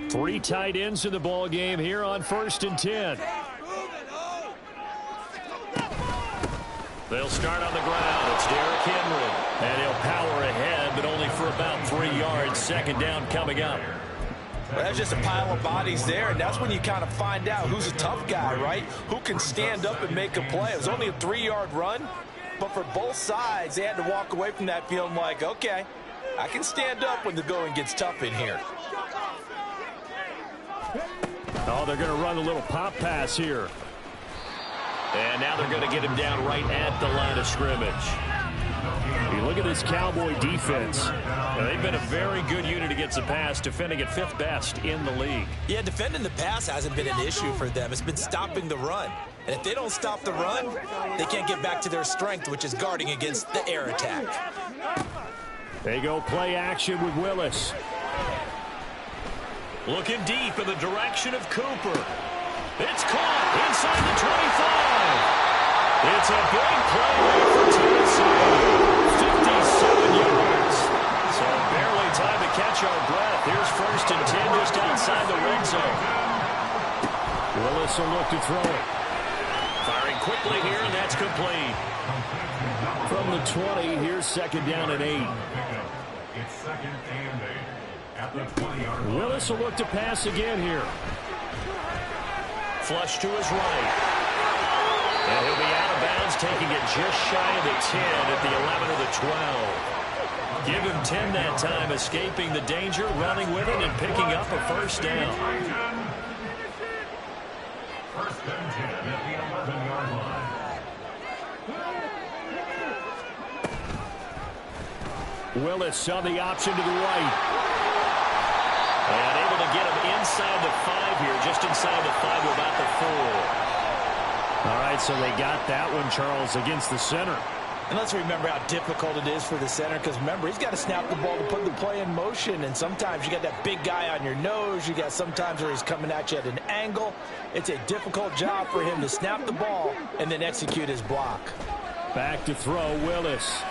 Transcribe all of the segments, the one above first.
Three tight ends in the ball game here on 1st and 10. They'll start on the ground. It's Derrick Henry. And he'll power ahead, but only for about 3 yards. Second down coming up. Well, that's just a pile of bodies there, and that's when you kind of find out who's a tough guy, right? Who can stand up and make a play. It was only a 3-yard run, but for both sides, they had to walk away from that feeling like, okay, I can stand up when the going gets tough in here. Oh, they're going to run a little pop pass here. And now they're going to get him down right at the line of scrimmage. You look at this Cowboy defense. Now, they've been a very good unit against the pass, defending at 5th best in the league. Yeah, defending the pass hasn't been an issue for them. It's been stopping the run. And if they don't stop the run, they can't get back to their strength, which is guarding against the air attack. They go play action with Willis. Looking deep in the direction of Cooper. It's caught inside the 25. It's a big play for Tennessee. 57 yards. So barely time to catch our breath. Here's 1st and 10 just outside the red zone. Willis will look to throw it. Firing quickly here, and that's complete. From the 20, here's 2nd down and 8. It's 2nd and 8 at the 20-yard line. Willis will look to pass again here. Flush to his right. And he'll be out of bounds, taking it just shy of the 10 at the 11 or the 12. Give him 10 that time, escaping the danger, running with it, and picking up a 1st down. 1st and 10 at the 11-yard line. Willis saw the option to the right. And able to get him inside the 5 here, just inside the 5, about the 4. All right, so they got that one, Charles, against the center. And let's remember how difficult it is for the center, because remember, he's got to snap the ball to put the play in motion, and sometimes you got that big guy on your nose. You got sometimes where he's coming at you at an angle. It's a difficult job for him to snap the ball and then execute his block. Back to throw, Willis.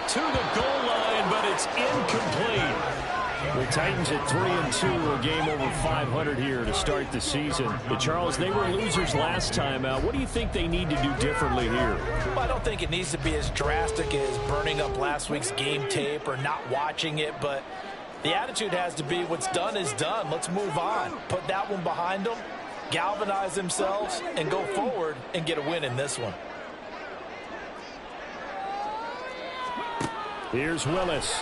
To the goal line, but it's incomplete. The Titans at 3-2, a game over 500 here to start the season. But Charles, they were losers last time out. What do you think they need to do differently here? Well, I don't think it needs to be as drastic as burning up last week's game tape or not watching it, but the attitude has to be what's done is done. Let's move on. Put that one behind them, galvanize themselves, and go forward and get a win in this one. Here's Willis.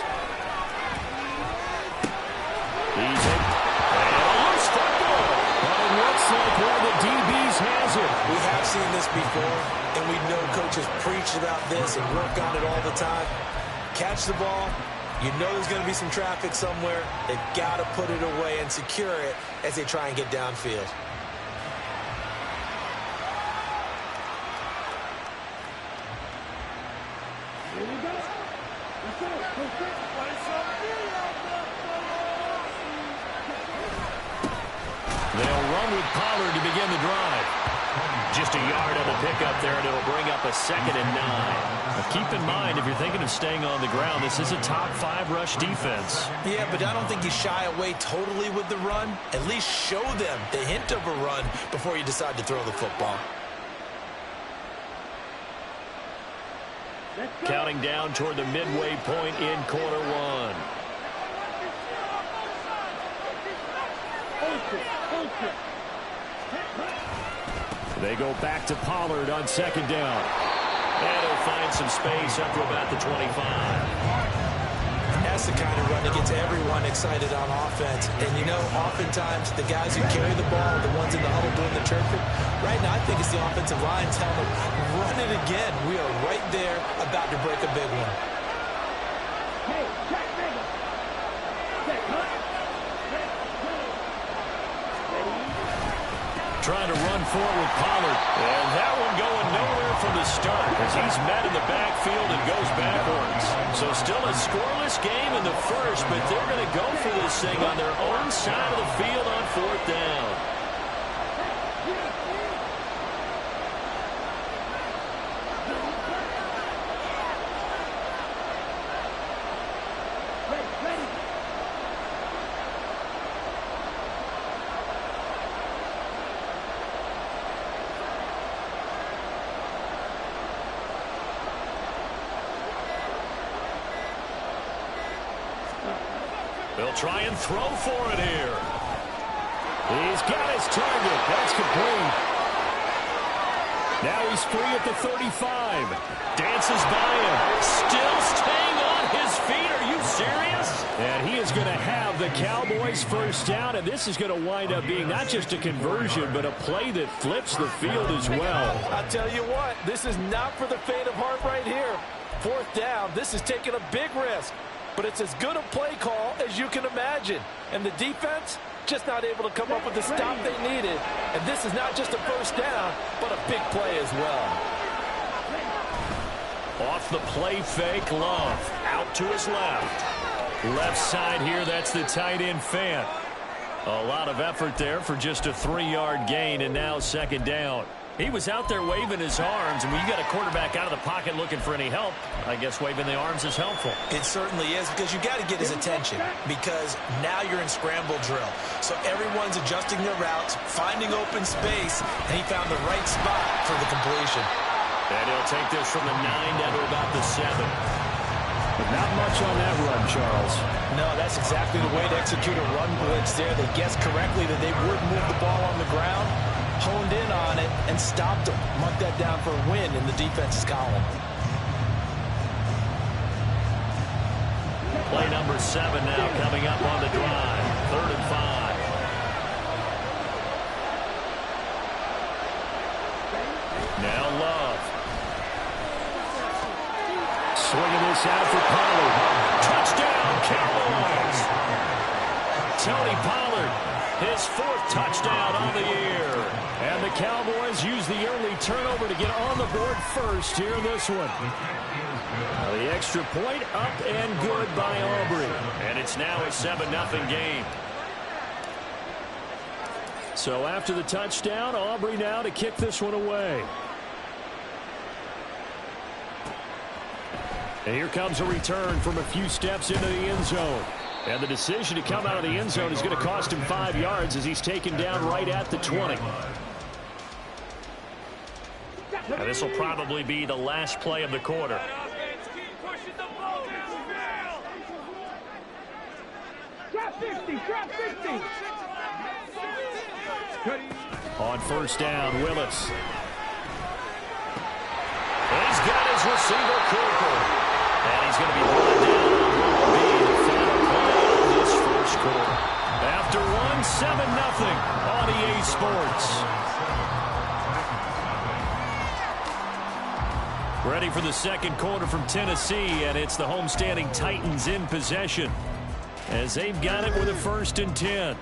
He's in. And a loose football. But it looks like one of the DBs has it. We have seen this before, and we know coaches preach about this and work on it all the time. Catch the ball. You know there's going to be some traffic somewhere. They've got to put it away and secure it as they try and get downfield. They'll run with Pollard to begin the drive. Just a yard on the pickup there, and it'll bring up a 2nd and 9. Now keep in mind, if you're thinking of staying on the ground, this is a top 5 rush defense. Yeah, but I don't think you shy away totally with the run. At least show them the hint of a run before you decide to throw the football. Counting down toward the midway point in quarter 1. They go back to Pollard on 2nd down. And he'll find some space up to about the 25. That's the kind of run that gets everyone excited on offense. And, you know, oftentimes the guys who carry the ball are the ones in the huddle doing the chirping. Right now, I think it's the offensive line telling them, run it again. We are right there about to break a big one. Trying to run forward with Pollard. And that one going nowhere from the start as he's met in the backfield and goes backwards. So still a scoreless game in the first, but they're going to go for this thing on their own side of the field on 4th down. They'll try and throw for it here. He's got his target. That's complete. Now he's free at the 35. Dances by him. Still staying on his feet. Are you serious? And he is going to have the Cowboys first down, and this is going to wind up being not just a conversion, but a play that flips the field as well. I'll tell you what, this is not for the faint of heart right here. Fourth down, this is taking a big risk, but it's as good a play call as you can imagine. And the defense, just not able to come up with the stop they needed. And this is not just a first down, but a big play as well. Off the play fake, Love. Out to his left. Left side here, that's the tight end Fant. A lot of effort there for just a 3-yard gain, and now second down. He was out there waving his arms, and when you got a quarterback out of the pocket looking for any help, I guess waving the arms is helpful. It certainly is, because you got to get his attention, because now you're in scramble drill. So everyone's adjusting their routes, finding open space, and he found the right spot for the completion. And he'll take this from the 9 down to about the 7. But not much on that run, Charles. No, that's exactly the way to execute a run blitz there. They guessed correctly that they would move the ball on the ground, honed in on it, and stopped them. Mark that down for a win in the defense's column. Play number 7 now coming up on the drive. 3rd and 5. Now Love. Swinging this out for Pollard. Touchdown, Cowboys! Tony Pollard, his 4th touchdown on the year. And the Cowboys use the early turnover to get on the board first here in this one. The extra point up and good by Aubrey. And it's now a 7-0 game. So after the touchdown, Aubrey now to kick this one away. And here comes a return from a few steps into the end zone. And the decision to come out of the end zone is going to cost him 5 yards as he's taken down right at the 20. And this will probably be the last play of the quarter. Drop 50, drop 50. On first down, Willis. He's got his receiver, Cooper. And he's going to be brought down on what will be the final play of this first quarter. After one, 7-0 on EA Sports. Ready for the second quarter from Tennessee, and it's the homestanding Titans in possession as they've got it with a 1st and 10.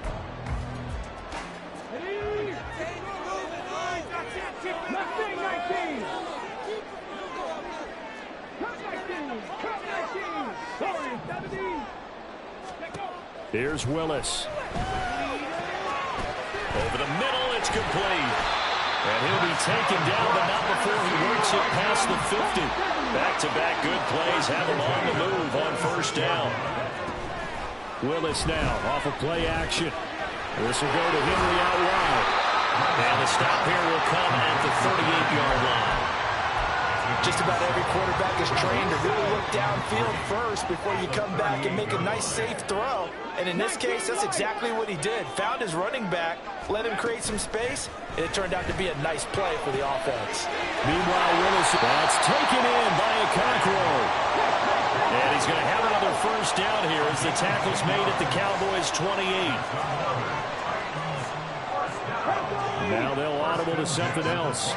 Here's Willis. Over the middle, it's complete. And he'll be taken down, but not before he works it past the 50. Back-to-back good plays have him on the move on first down. Willis now off of play action. This will go to Henry out wide. And the stop here will come at the 38-yard line. Just about every quarterback is trained to really look downfield first before you come back and make a nice, safe throw. And in this case, that's exactly what he did. Found his running back, let him create some space, and it turned out to be a nice play for the offense. Meanwhile, Willis, that's taken in by Okonkwo. And he's going to have another first down here as the tackle's made at the Cowboys' 28. Now they'll audible to something else.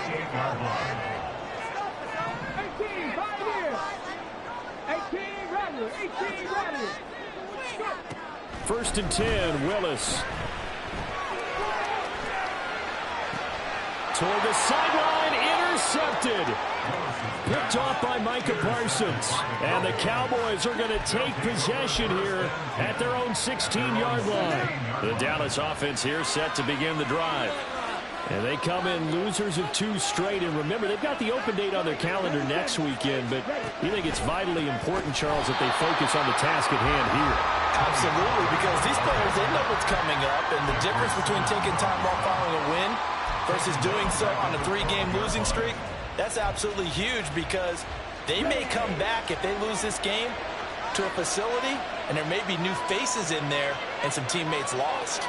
1st and 10, Willis. Toward the sideline, intercepted. Picked off by Micah Parsons. And the Cowboys are going to take possession here at their own 16-yard line. The Dallas offense here set to begin the drive. And they come in losers of 2 straight. And remember, they've got the open date on their calendar next weekend. But you think it's vitally important, Charles, that they focus on the task at hand here. Absolutely, because these players, they know what's coming up. And the difference between taking time off following a win versus doing so on a 3-game losing streak, that's absolutely huge, because they may come back if they lose this game to a facility, and there may be new faces in there and some teammates lost.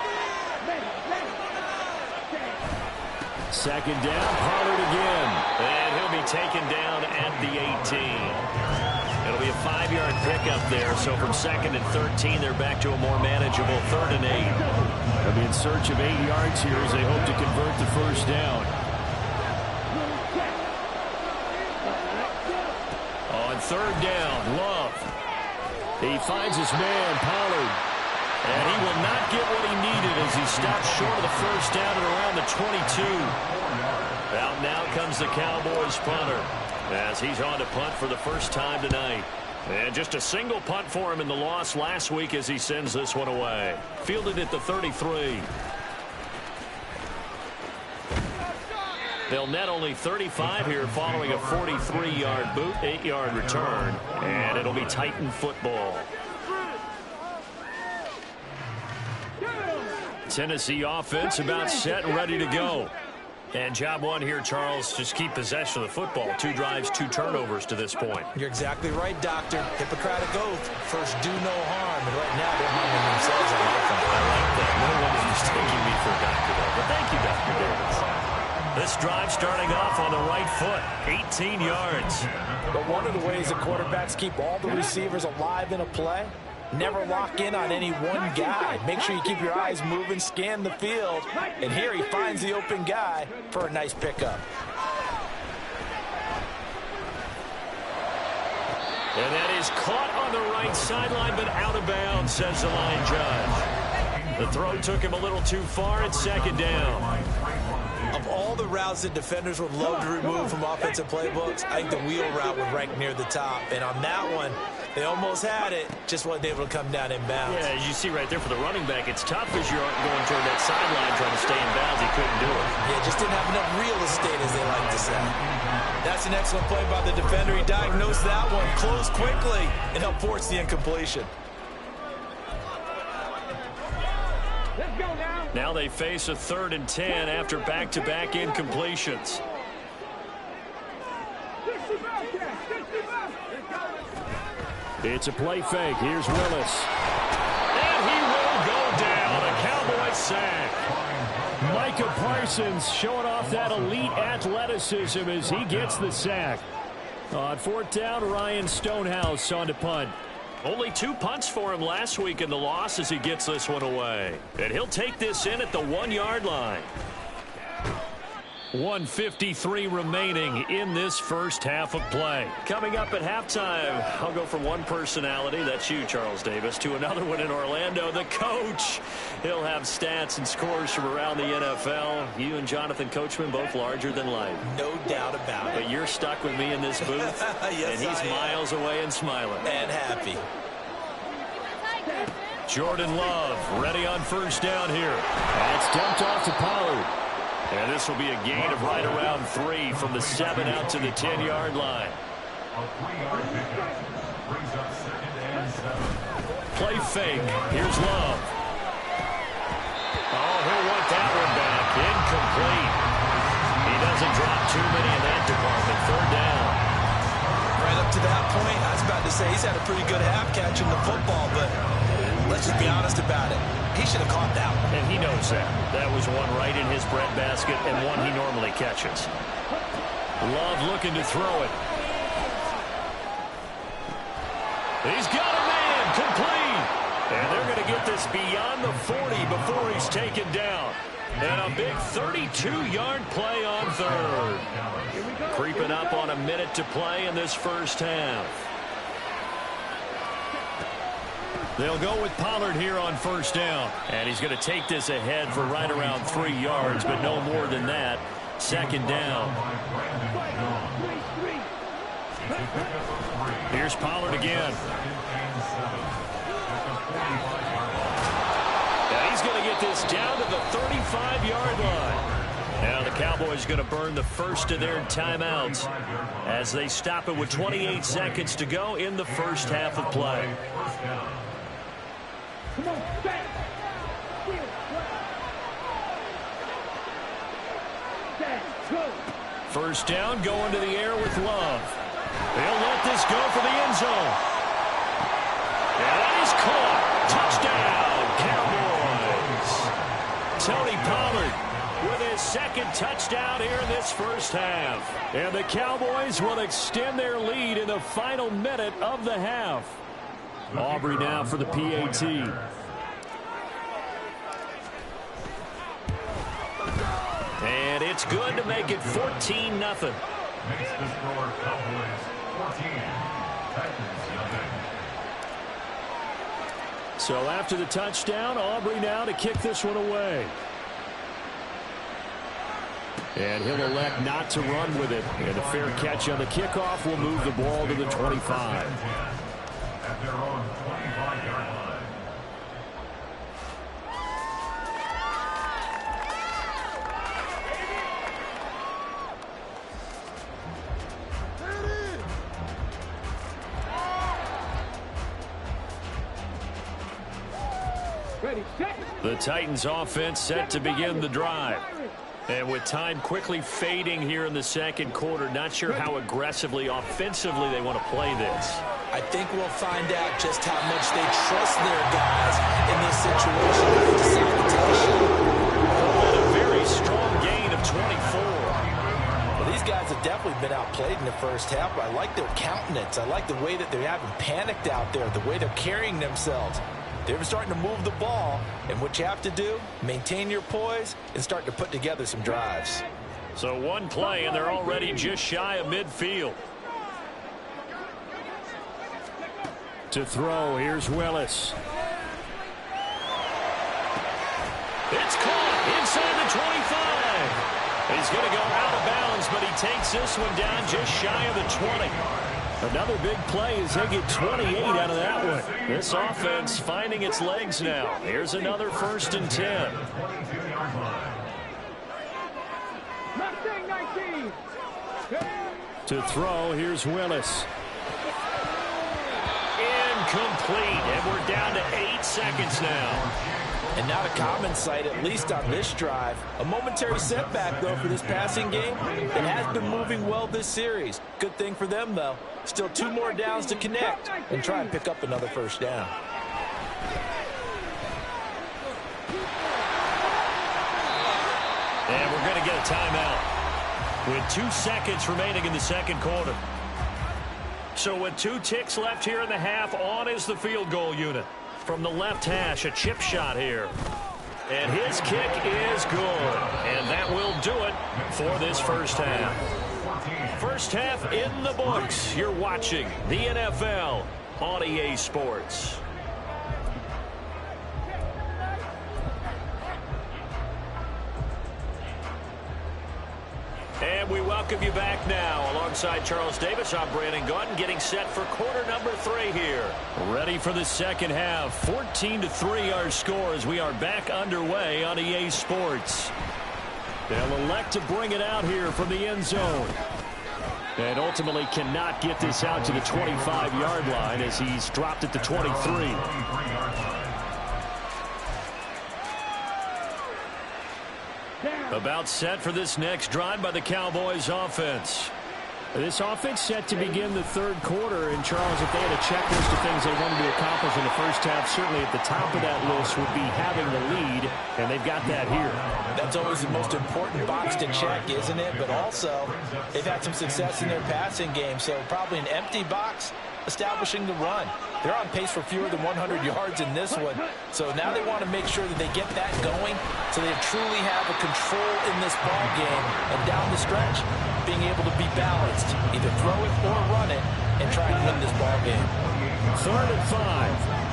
Second down, Pollard again. And he'll be taken down at the 18. It'll be a 5-yard pickup there. So from 2nd and 13, they're back to a more manageable 3rd and 8. They'll be in search of 8 yards here as they hope to convert the first down. On 3rd down, Love. He finds his man, Pollard. And he will not get what he needed as he stops short of the first down at around the 22. Out now comes the Cowboys punter as he's on to punt for the first time tonight. And just a single punt for him in the loss last week as he sends this one away. Fielded at the 33. They'll net only 35 here following a 43-yard boot, 8-yard return. And it'll be Titan football. Tennessee offense about set and ready to go. And job one here, Charles, just keep possession of the football. 2 drives, 2 turnovers to this point. You're exactly right, Doctor. Hippocratic oath. First, do no harm. And right now, they're harming themselves on offense. I like that. No one is mistaking me for a doctor, though. But thank you, Dr. Davis. This drive starting off on the right foot. 18 yards. But one of the ways the quarterbacks keep all the receivers alive in a play, never lock in on any one guy. Make sure you keep your eyes moving, scan the field. And here he finds the open guy for a nice pickup. And that is caught on the right sideline, but out of bounds, says the line judge. The throw took him a little too far at 2nd down. Of all the routes that defenders would love to remove from offensive playbooks, I think the wheel route would rank near the top. And on that one, they almost had it, just wasn't able to come down in bounds. Yeah, as you see right there for the running back, it's tough as you're going toward that sideline trying to stay in bounds. He couldn't do it. Yeah, just didn't have enough real estate, as they like to say. That's an excellent play by the defender. He diagnosed that one, closed quickly, and helped force the incompletion. Now they face a 3rd and 10 after back-to-back incompletions. It's a play fake. Here's Willis. And he will go down. A Cowboy sack. Micah Parsons showing off that elite athleticism as he gets the sack. On 4th down, Ryan Stonehouse on to punt. Only 2 punts for him last week in the loss as he gets this one away. And he'll take this in at the 1-yard line. 1:53 remaining in this first half of play. Coming up at halftime, I'll go from one personality, that's you, Charles Davis, to another one in Orlando, the coach. He'll have stats and scores from around the NFL. You and Jonathan Coachman both larger than life. No doubt about it. But you're stuck with me in this booth, yes, and he's miles away and smiling. And happy. Jordan Love ready on first down here. That's dumped off to Pollard. And this will be a gain of right around 3 from the 7 out to the 10-yard line. Play fake. Here's Love. Oh, he'll want that one back. Incomplete. He doesn't drop too many in that department. 3rd down. Right up to that point, I was about to say he's had a pretty good half catching the football, but let's just be honest about it. He should have caught that one. And he knows that. That was one right in his breadbasket and one he normally catches. Love looking to throw it. He's got a man complete. And they're going to get this beyond the 40 before he's taken down. And a big 32-yard play on 3rd. Creeping up on a minute to play in this first half. They'll go with Pollard here on first down. And he's going to take this ahead for right around 3 yards, but no more than that. 2nd down. Here's Pollard again. Now he's going to get this down to the 35-yard line. Now the Cowboys going to burn the first of their timeouts as they stop it with 28 seconds to go in the first half of play. First down, going to the air with Love. They'll let this go for the end zone. caught. Touchdown, Cowboys. Tony Pollard with his second touchdown here in this first half. And the Cowboys will extend their lead in the final minute of the half. Aubrey now for the PAT. And it's good to make it 14-0. Makes the score Cowboys 14. Titans nothing. So after the touchdown, Aubrey now to kick this one away. And he'll elect not to run with it. And a fair catch on the kickoff will move the ball to the 25. At their own 25-yard line. The Titans offense set to begin the drive. And with time quickly fading here in the second quarter, not sure how aggressively, offensively they want to play this. I think we'll find out just how much they trust their guys in this situation to decide the touchdown. And a very strong gain of 24. Well, these guys have definitely been outplayed in the first half, but I like their countenance. I like the way that they haven't panicked out there, the way they're carrying themselves. They're starting to move the ball, and what you have to do, maintain your poise and start to put together some drives. So one play, and they're already just shy of midfield. To throw, here's Willis. It's caught inside the 25. He's going to go out of bounds, but he takes this one down just shy of the 20. Another big play as they get 28 out of that one. This offense finding its legs now. Here's another 1st and 10. To throw, here's Willis. Incomplete, and we're down to 8 seconds now. And not a common sight, at least on this drive. A momentary setback, though, for this passing game. It has been moving well this series. Good thing for them, though. Still 2 more downs to connect and try and pick up another first down. And we're going to get a timeout with 2 seconds remaining in the second quarter. So with 2 ticks left here in the half, on is the field goal unit. From the left hash, a chip shot here. And his kick is good. And that will do it for this first half. First half in the books. You're watching the NFL on EA Sports. And we welcome you back now. Alongside Charles Davis, I'm Brandon Gaudin, getting set for quarter number 3 here. Ready for the second half. 14-3 our score as we are back underway on EA Sports. They'll elect to bring it out here from the end zone. And ultimately cannot get this out to the 25-yard line as he's dropped at the 23. About set for this next drive by the Cowboys offense. This offense set to begin the third quarter. And, Charles, if they had a checklist of things they wanted to accomplish in the first half, certainly at the top of that list would be having the lead, and they've got that here. That's always the most important box to check, isn't it? But also, they've had some success in their passing game, so probably an empty box establishing the run. They're on pace for fewer than 100 yards in this one, so now they want to make sure that they get that going so they truly have a control in this ball game, and down the stretch, being able to be balanced, either throw it or run it, and try and win this ball game. 3rd and 5.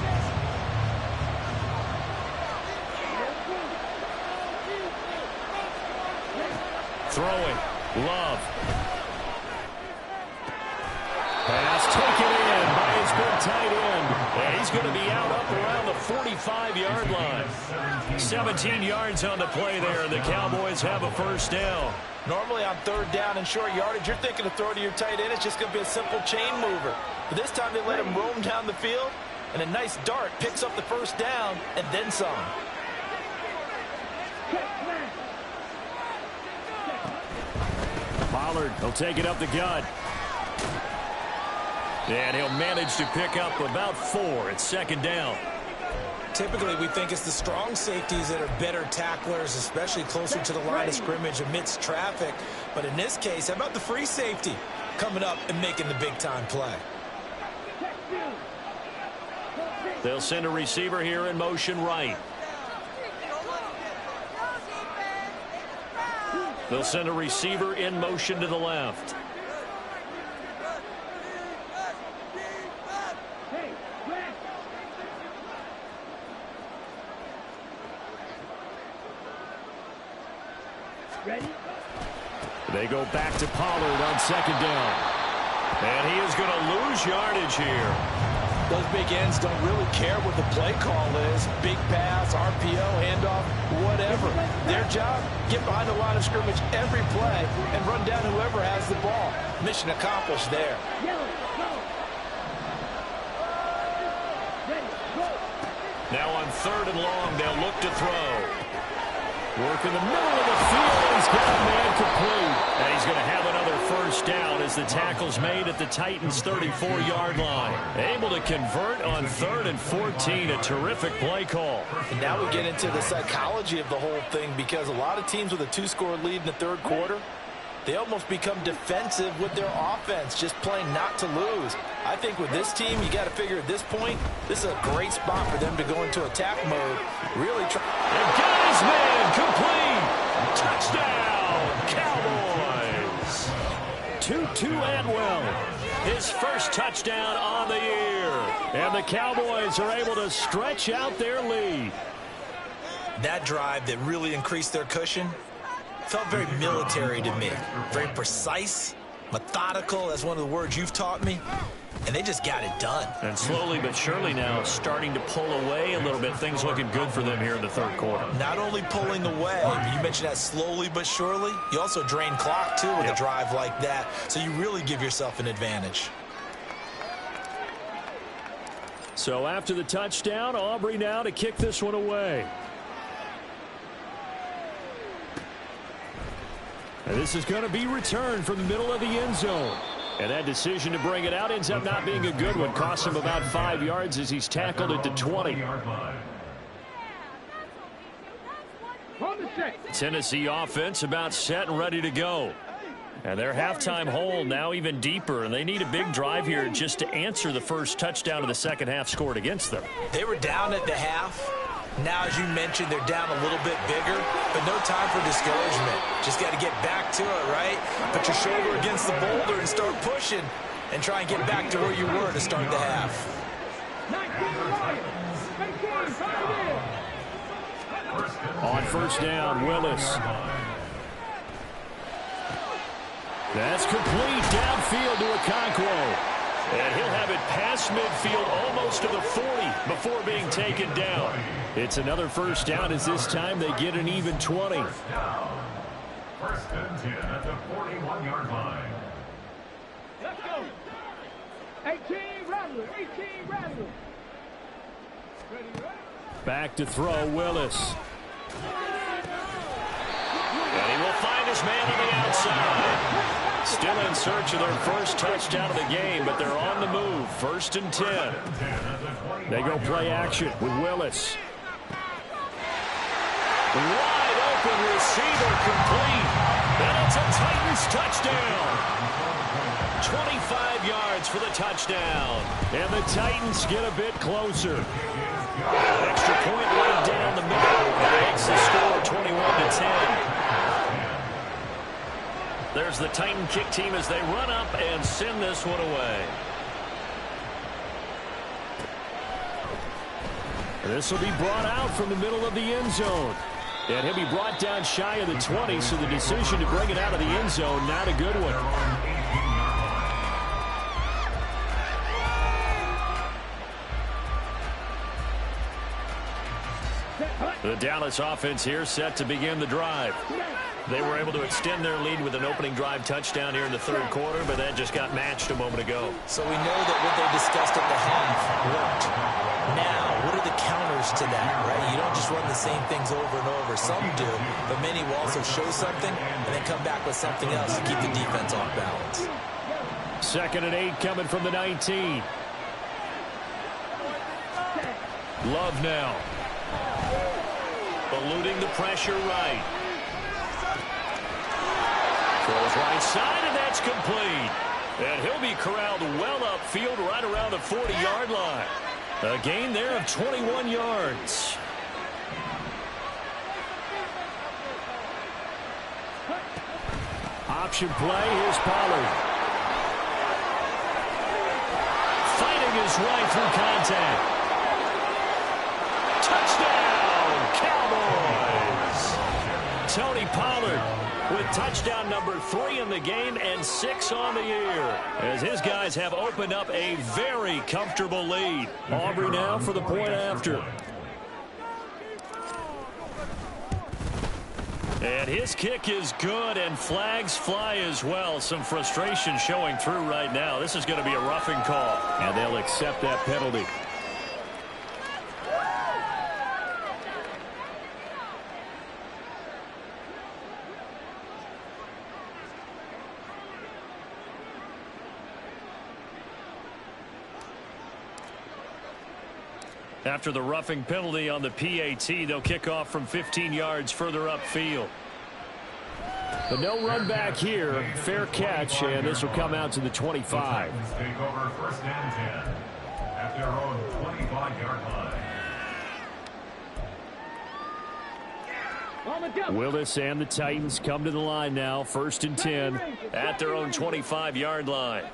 Throwing, Love. Pass taken in by his big tight end. And he's going to be out up around the 45-yard line. 17 yards on the play there, and the Cowboys have a first down. Normally on 3rd down and short yardage, you're thinking to throw to your tight end. It's just going to be a simple chain mover. But this time they let him roam down the field, and a nice dart picks up the first down and then some. Pollard will take it up the gut. And he'll manage to pick up about 4 at 2nd down. Typically, we think it's the strong safeties that are better tacklers, especially closer to the line of scrimmage amidst traffic. But in this case, how about the free safety coming up and making the big-time play? They'll send a receiver here in motion right. They'll send a receiver in motion to the left. They go back to Pollard on second down. And he is going to lose yardage here. Those big ends don't really care what the play call is. Big pass, RPO, handoff, whatever. Their job, get behind the line of scrimmage every play and run down whoever has the ball. Mission accomplished there. Now on third and long, they'll look to throw. Work in the middle of the field. He's got a man complete. And he's going to have another first down as the tackle's made at the Titans' 34-yard line. Able to convert on 3rd and 14. A terrific play call. And now we get into the psychology of the whole thing, because a lot of teams with a 2-score lead in the third quarter, they almost become defensive with their offense, just playing not to lose. I think with this team, you got to figure at this point, this is a great spot for them to go into attack mode. Really try. And got his man complete. Touchdown, Cowboys. Tutu Atwell, his first touchdown on the year. And the Cowboys are able to stretch out their lead. That drive that really increased their cushion felt very military to me. Very precise, methodical. That's one of the words you've taught me. And they just got it done. And slowly but surely now starting to pull away a little bit. Things looking good for them here in the third quarter. Not only pulling away, but you mentioned that slowly but surely. You also drain clock, too, with a drive like that. So you really give yourself an advantage. So after the touchdown, Aubrey now to kick this one away. And this is going to be returned from the middle of the end zone. And that decision to bring it out ends up not being a good one. Costs him about 5 yards as he's tackled it to 20. Tennessee offense about set and ready to go. And their halftime hole now even deeper. And they need a big drive here just to answer the first touchdown of the second half scored against them. They were down at the half. Now, as you mentioned, they're down a little bit bigger, but no time for discouragement. Just got to get back to it, right? Put your shoulder against the boulder and start pushing and try and get back to where you were to start the half. On first down, Willis. That's complete downfield to Okonkwo. And he'll have it past midfield almost to the 40 before being taken down. It's another first down as this time they get an even 20. First and 10 at the 41-yard line. Let's go. 18 Rattler. 18 Rattler. Ready. Back to throw, Willis. And he will find his man on the outside. Still in search of their first touchdown of the game, but they're on the move. First and 10. They go play action with Willis. Wide open receiver complete. And it's a Titans touchdown. 25 yards for the touchdown. And the Titans get a bit closer. Extra point right down the middle. That makes the score 21-10. There's the Titan kick team as they run up and send this one away. This will be brought out from the middle of the end zone. And he'll be brought down shy of the 20, so the decision to bring it out of the end zone, not a good one. The Dallas offense here set to begin the drive. They were able to extend their lead with an opening drive touchdown here in the third quarter, but that just got matched a moment ago. So we know that what they discussed at the half worked. Now, what are the counters to that, right? You don't just run the same things over and over. Some do, but many will also show something and then come back with something else to keep the defense off balance. 2nd and 8 coming from the 19. Love now. Eluding the pressure right. Throws right side, and that's complete. And he'll be corralled well upfield right around the 40-yard line. A gain there of 21 yards. Option play. Here's Pollard. Fighting his way through contact. Touchdown, Cowboys! Tony Pollard with touchdown number 3 in the game and 6 on the year, as his guys have opened up a very comfortable lead. Aubrey now for the point after. And his kick is good, and flags fly as well. Some frustration showing through right now. This is going to be a roughing call, and they'll accept that penalty. After the roughing penalty on the PAT, they'll kick off from 15 yards further upfield. But no run back here. Fair catch, and this will come out to the 25. Take over 1st and 10 at their own 25-yard line. Willis and the Titans come to the line now. 1st and 10 at their own 25-yard line.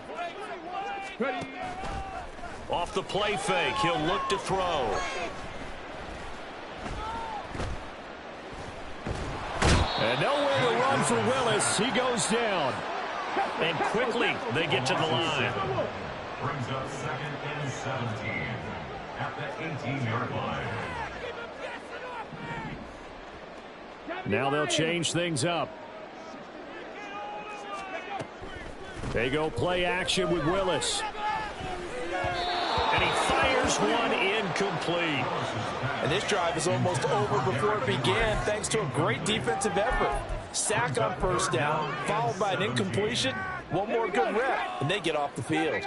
Off the play fake, he'll look to throw. And nowhere to run for Willis. He goes down. And quickly they get to the line. Brings up 2nd and 17 at the 18-yard line. Now they'll change things up. They go play action with Willis. And he fires one incomplete. And this drive is almost over before it began thanks to a great defensive effort. Sack on 1st down, followed by an incompletion. One more good rep, and they get off the field.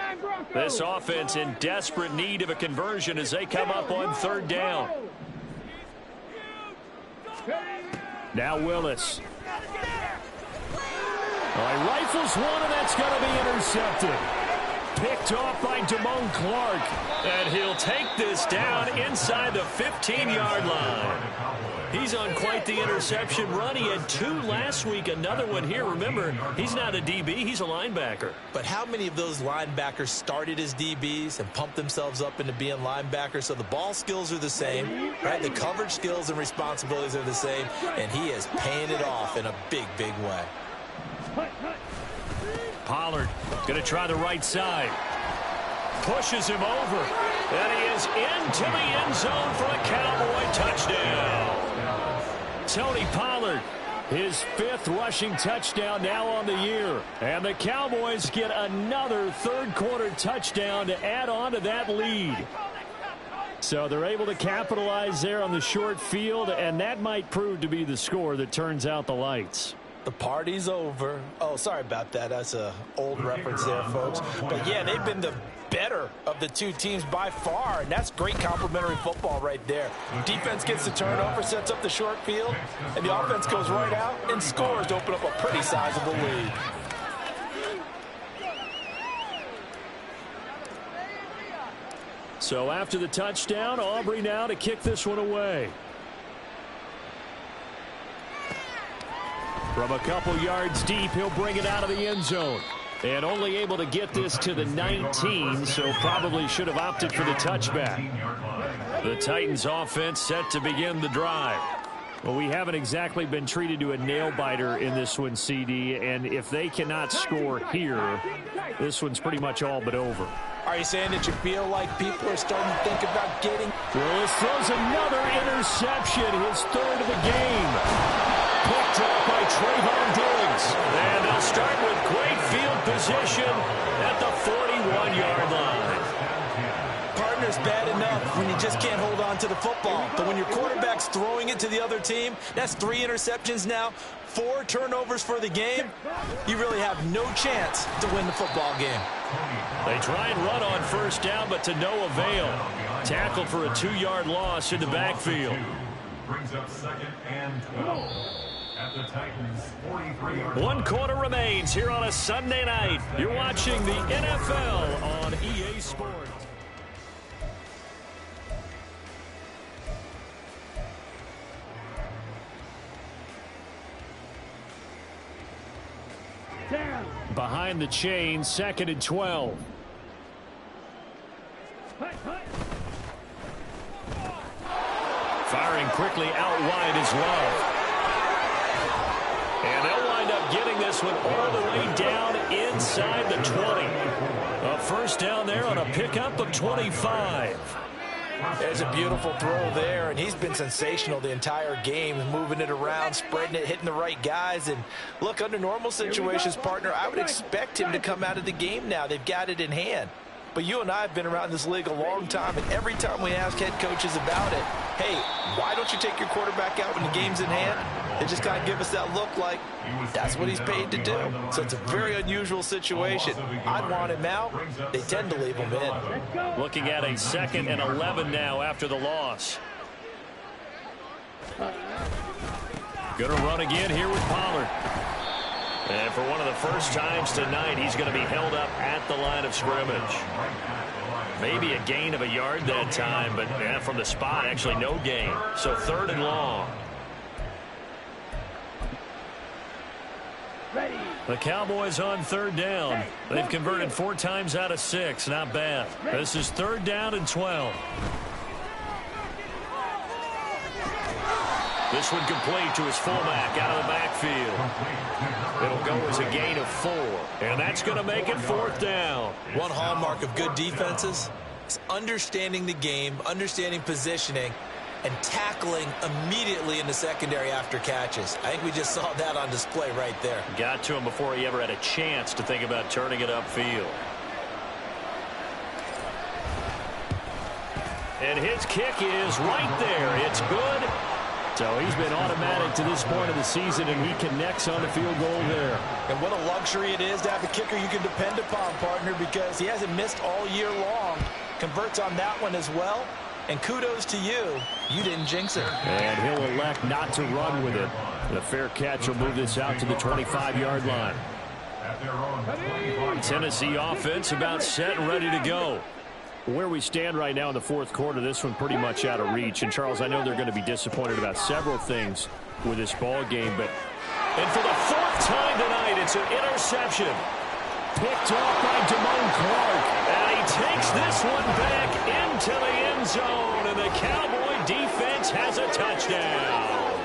This offense in desperate need of a conversion as they come up on 3rd down. Now Willis. He rifles one, and that's going to be intercepted. Picked off by Damone Clark. And he'll take this down inside the 15-yard line. He's on quite the interception run. He had 2 last week, another one here. Remember, he's not a DB, he's a linebacker. But how many of those linebackers started as DBs and pumped themselves up into being linebackers? So the ball skills are the same, right? The coverage skills and responsibilities are the same, and he is paying it off in a big, big way. Pollard going to try the right side. Pushes him over. And he is into the end zone for a Cowboy touchdown. Tony Pollard, his 5th rushing touchdown now on the year. And the Cowboys get another 3rd quarter touchdown to add on to that lead. So they're able to capitalize there on the short field, and that might prove to be the score that turns out the lights. The party's over. Oh, sorry about that. That's an old reference there, folks. But, yeah, they've been the better of the 2 teams by far, and that's great complimentary football right there. Defense gets the turnover, sets up the short field, and the offense goes right out and scores to open up a pretty sizable lead. So after the touchdown, Aubrey now to kick this one away. From a couple yards deep, he'll bring it out of the end zone. And only able to get this to the 19, so probably should have opted for the touchback. The Titans offense set to begin the drive. Well, we haven't exactly been treated to a nail-biter in this one, CD, and if they cannot score here, this one's pretty much all but over. Are you saying that you feel like people are starting to think about getting... Willis throws another interception, his 3rd of the game. Picked up by Trayvon Diggs. And they'll start with great field position at the 41-yard line. Partner's bad enough when you just can't hold on to the football. But when your quarterback's throwing it to the other team, that's 3 interceptions now, 4 turnovers for the game. You really have no chance to win the football game. They try and run on 1st down, but to no avail. Tackle for a 2-yard loss in the backfield. Brings up 2nd and 12. At the Titans, 43-yard. 1 quarter remains here on a Sunday night. You're watching the NFL on EA Sports. Down. Behind the chain, 2nd and 12. Hut, hut. Firing quickly out wide is Love. And they'll wind up getting this one all the way down inside the 20. A first down there on a pickup of 25. There's a beautiful throw there, and he's been sensational the entire game, moving it around, spreading it, hitting the right guys. And look, under normal situations, partner, I would expect him to come out of the game now. They've got it in hand. But you and I have been around this league a long time, and every time we ask head coaches about it, hey, why don't you take your quarterback out when the game's in hand? They just kind of give us that look like that's what he's paid to do. So it's a very unusual situation. I'd want him out. They tend to leave him in. Looking at a 2nd and 11 now after the loss. Going to run again here with Pollard. And for one of the first times tonight, he's going to be held up at the line of scrimmage. Maybe a gain of a yard that time, but from the spot, actually no gain. So 3rd and long. Ready. The Cowboys on 3rd down. They've converted 4 times out of 6. Not bad. This is 3rd down and 12. This one complete to his fullback out of the backfield. It'll go as a gain of 4. And that's going to make it 4th down. One hallmark of good defenses is understanding the game, understanding positioning, and tackling immediately in the secondary after catches. I think we just saw that on display right there. Got to him before he ever had a chance to think about turning it upfield. And his kick is right there. It's good. So he's been automatic to this point of the season, and he connects on the field goal there. And what a luxury it is to have a kicker you can depend upon, partner, because he hasn't missed all year long. Converts on that one as well. And kudos to you. You didn't jinx it. And he'll elect not to run with it. The fair catch will move this out to the 25-yard line. Tennessee offense about set and ready to go. Where we stand right now in the 4th quarter, this one pretty much out of reach. And, Charles, I know they're going to be disappointed about several things with this ball game. And for the 4th time tonight, it's an interception. Picked off by Damone Clark. And he takes this one back into the end zone. And the Cowboy defense has a touchdown.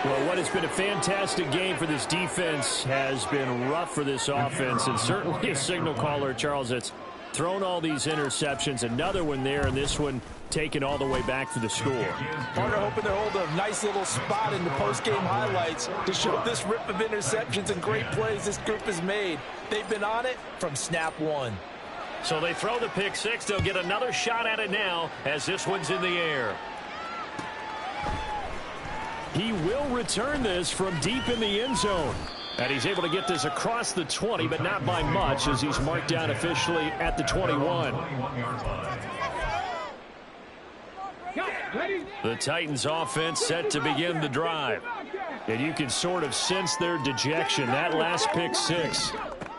Well, what has been a fantastic game for this defense has been rough for this offense. And certainly a signal caller, Charles, that's thrown all these interceptions. Another one there, and this one taken all the way back for the score. Partner hoping they hold a nice little spot in the post-game highlights to show this rip of interceptions and great plays this group has made. They've been on it from snap one. So they throw the pick 6. They'll get another shot at it now as this one's in the air. He will return this from deep in the end zone. And he's able to get this across the 20, but not by much, as he's marked down officially at the 21. The Titans offense set to begin the drive. And you can sort of sense their dejection. That last pick 6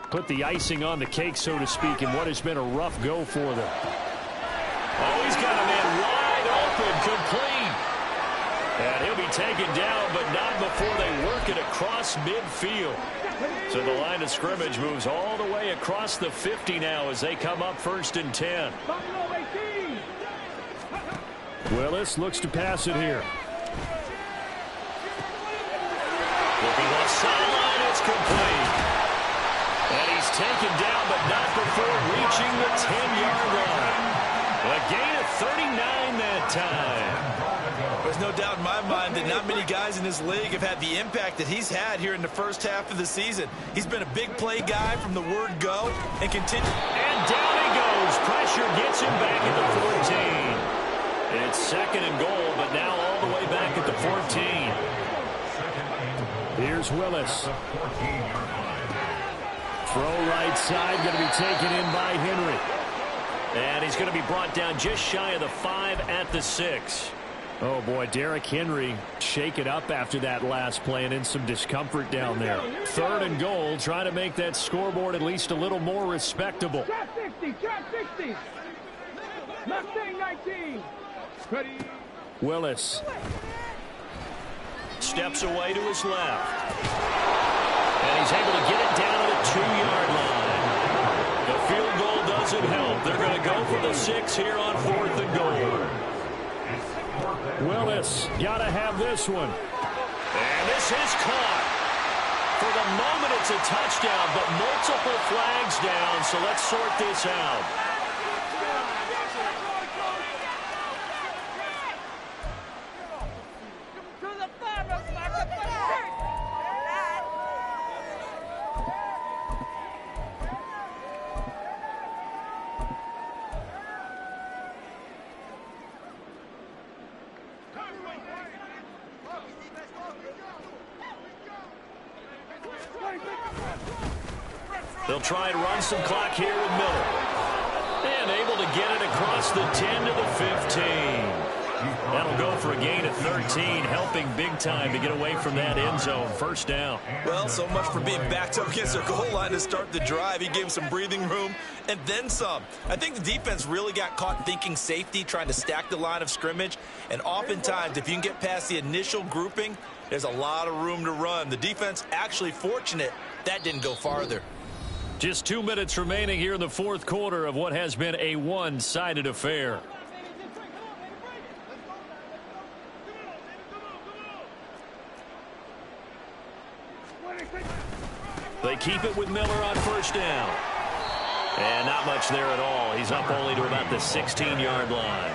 put the icing on the cake, so to speak, in what has been a rough go for them. Oh, he's got a man wide open, complete. And he'll be taken down, but not before they work it across midfield. So the line of scrimmage moves all the way across the 50 now as they come up 1st and 10. Willis looks to pass it here. Looking left sideline, it's complete. And he's taken down, but not before reaching the 10-yard line. A gain of 39 that time. There's no doubt in my mind that not many guys in this league have had the impact that he's had here in the first half of the season. He's been a big play guy from the word go and continue. And down he goes. Pressure gets him back at the 14. It's 2nd and goal, but now all the way back at the 14. Here's Willis. Throw right side, going to be taken in by Henry. And he's going to be brought down just shy of the 5 at the 6. Oh, boy, Derrick Henry shaken up after that last play and in some discomfort down there. 3rd and goal, trying to make that scoreboard at least a little more respectable. Trap 60, trap 60. Mustang 19. Ready. Willis steps away to his left. And he's able to get it down to the 2-yard line. The field goal doesn't help. They're going to go for the 6 here on 4th and goal. Willis, got to have this one. And this is caught. For the moment, it's a touchdown, but multiple flags down, so let's sort this out. They'll try and run some clock here with Miller. And able to get it across the 10 to the 15. That'll go for a gain of 13, helping big time to get away from that end zone. 1st down. Well, so much for being backed up against their goal line to start the drive. He gave him some breathing room and then some. I think the defense really got caught thinking safety, trying to stack the line of scrimmage. And oftentimes, if you can get past the initial grouping, there's a lot of room to run. The defense actually fortunate that didn't go farther. Just 2 minutes remaining here in the 4th quarter of what has been a one-sided affair. They keep it with Miller on 1st down. And not much there at all. He's up only to about the 16-yard line.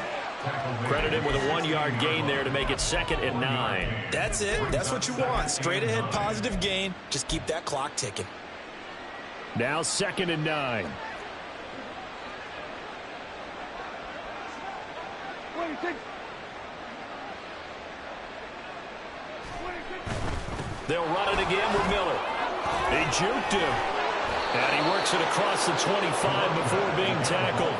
Credit him with a 1-yard gain there to make it 2nd and 9. That's it. That's what you want. Straight ahead positive gain. Just keep that clock ticking. Now 2nd and 9. They'll run it again with Miller. He juked him. And he works it across the 25 before being tackled.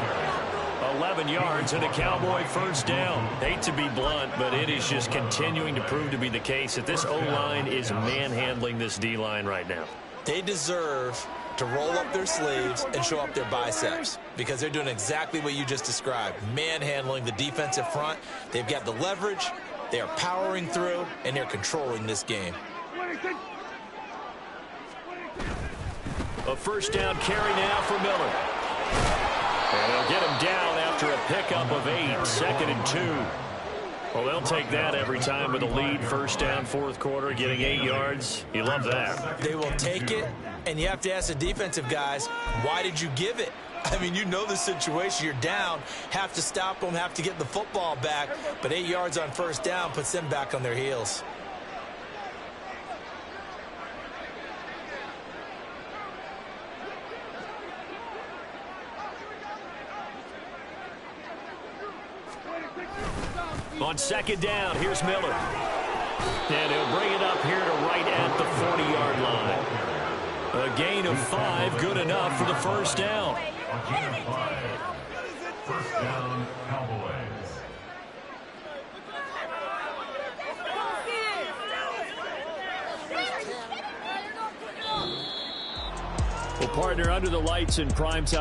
11 yards and a Cowboy 1st down. Hate to be blunt, but it is just continuing to prove to be the case that this O-line is manhandling this D-line right now. They deserve to roll up their sleeves and show up their biceps because they're doing exactly what you just described, manhandling the defensive front. They've got the leverage, they are powering through, and they're controlling this game. A 1st down carry now for Miller. And they'll get him down after a pickup of 8, 2nd and 2. Well, they'll take that every time with a lead. 1st down, 4th quarter, getting 8 yards. You love that. They will take it, and you have to ask the defensive guys, why did you give it? I mean, you know the situation. You're down, have to stop them, have to get the football back, but 8 yards on 1st down puts them back on their heels. On 2nd down, here's Miller. And he'll bring it up here to right at the 40-yard line. A gain of 5, good enough for the 1st down. A gain of 5. 1st down, Cowboys. Well, partner, under the lights in primetime.